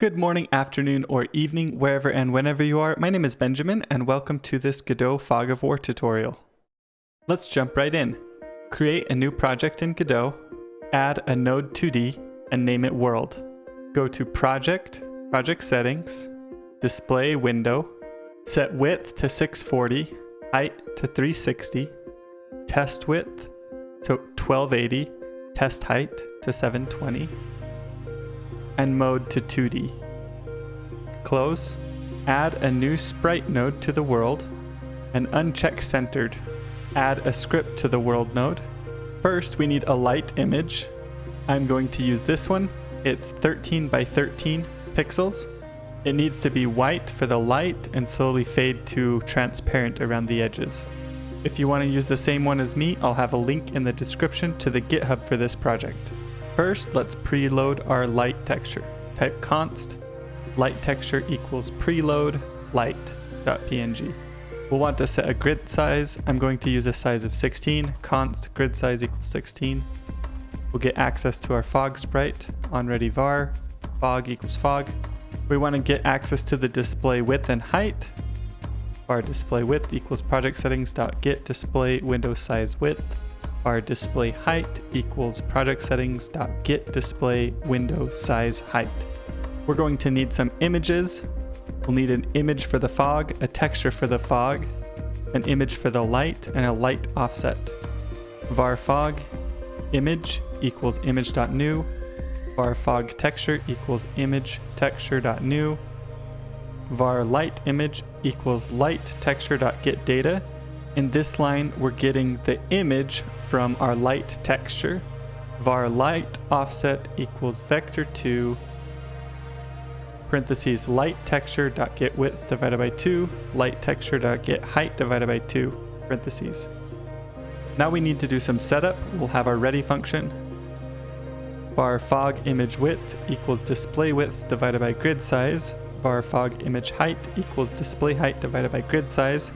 Good morning, afternoon, or evening, wherever and whenever you are. My name is Benjamin, and welcome to this Godot Fog of War tutorial. Let's jump right in. Create a new project in Godot, add a node 2D, and name it World. Go to Project, Project Settings, Display Window, set width to 640, height to 360, test width to 1280, test height to 720, and mode to 2D. Close. Add a new sprite node to the world and uncheck centered. Add a script to the world node. First, we need a light image. I'm going to use this one. It's 13 by 13 pixels. It needs to be white for the light and slowly fade to transparent around the edges. If you want to use the same one as me, I'll have a link in the description to the GitHub for this project. First, let's preload our light texture. Type const light texture equals preload light.png. We'll want to set a grid size. I'm going to use a size of 16. Const grid size equals 16. We'll get access to our fog sprite. OnReady var fog equals fog. We want to get access to the display width and height. Var display width equals project settings.get display window size width. Our display height equals project settings.get display window size height. We're going to need some images. We'll need an image for the fog, a texture for the fog, an image for the light, and a light offset. Var fog image equals image.new. Var fog texture equals image texture.new. Var light image equals light texture.get data. In this line, we're getting the image from our light texture. Var light offset equals vector2 parentheses light texture.get width divided by 2, light texture.get height divided by 2 parentheses. Now we need to do some setup. We'll have our ready function. Var fog image width equals display width divided by grid size. Var fog image height equals display height divided by grid size.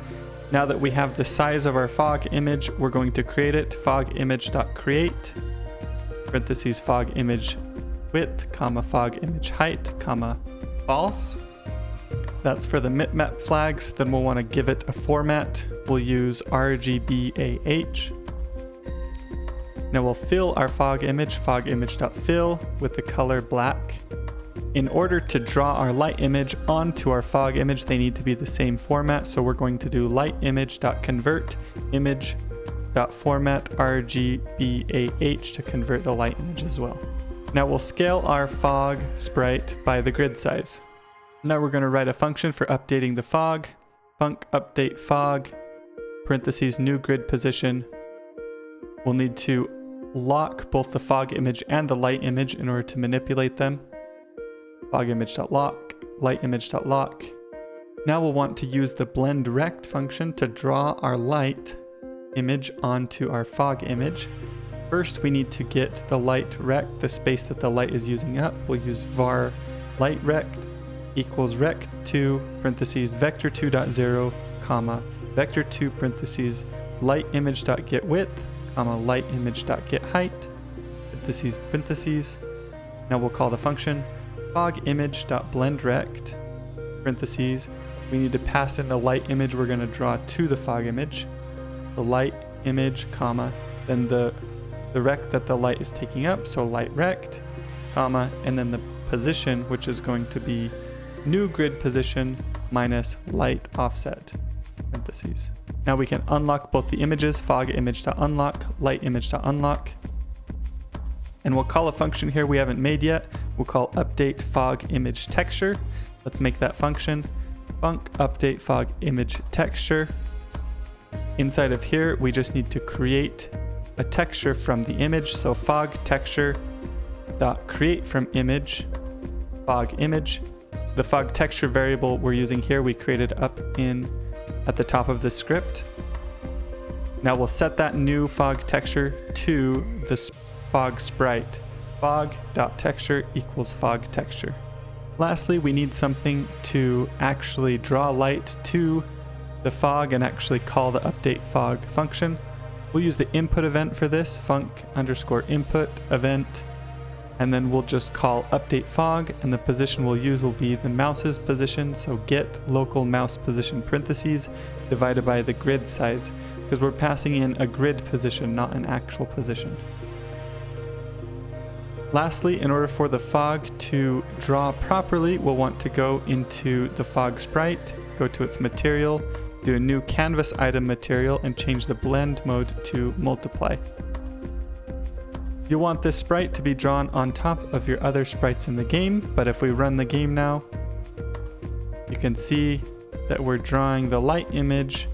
Now that we have the size of our fog image, we're going to create it. Fog image.create parentheses fog image width, comma fog image height, comma false. That's for the mipmap flags. Then we'll want to give it a format. We'll use RGBAH. Now we'll fill our fog image.fill with the color black. In order to draw our light image onto our fog image, they need to be the same format. So we're going to do light image.convert image.format RGBAH to convert the light image as well. Now we'll scale our fog sprite by the grid size. Now we're going to write a function for updating the fog. Func update fog parentheses new grid position. We'll need to lock both the fog image and the light image in order to manipulate them. Fog image.lock, light image.lock. Now we'll want to use the blend rect function to draw our light image onto our fog image. First, we need to get the light rect, the space that the light is using up. We'll use var light rect equals rect2 parentheses vector2.0 comma vector2 parentheses light image.get width comma light image.get height parentheses parentheses. Now we'll call the function fog image.blendRect parentheses. We need to pass in the light image we're going to draw to the fog image. The light image, comma, then the rect that the light is taking up, so light rect, comma, and then the position, which is going to be new grid position minus light offset parentheses. Now we can unlock both the images, fog image.unlock, light image.unlock. And we'll call a function here we haven't made yet. We'll call update fog image texture. Let's make that function. Func update fog image texture. Inside of here, we just need to create a texture from the image. So fog texture dot create from image fog image. The fog texture variable we're using here, we created up at the top of the script. Now we'll set that new fog texture to the fog sprite. Fog.texture equals fog texture. Lastly, we need something to actually draw light to the fog and actually call the update fog function. We'll use the input event for this, func underscore input event And then we'll just call update fog, and the position we'll use will be the mouse's position. So get local mouse position parentheses divided by the grid size, because we're passing in a grid position, not an actual position. Lastly, in order for the fog to draw properly, we'll want to go into the fog sprite, go to its material, do a new canvas item material, and change the blend mode to multiply. You'll want this sprite to be drawn on top of your other sprites in the game, but if we run the game now, you can see that we're drawing the light image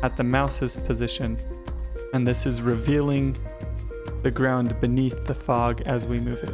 at the mouse's position, and this is revealing the ground beneath the fog as we move it.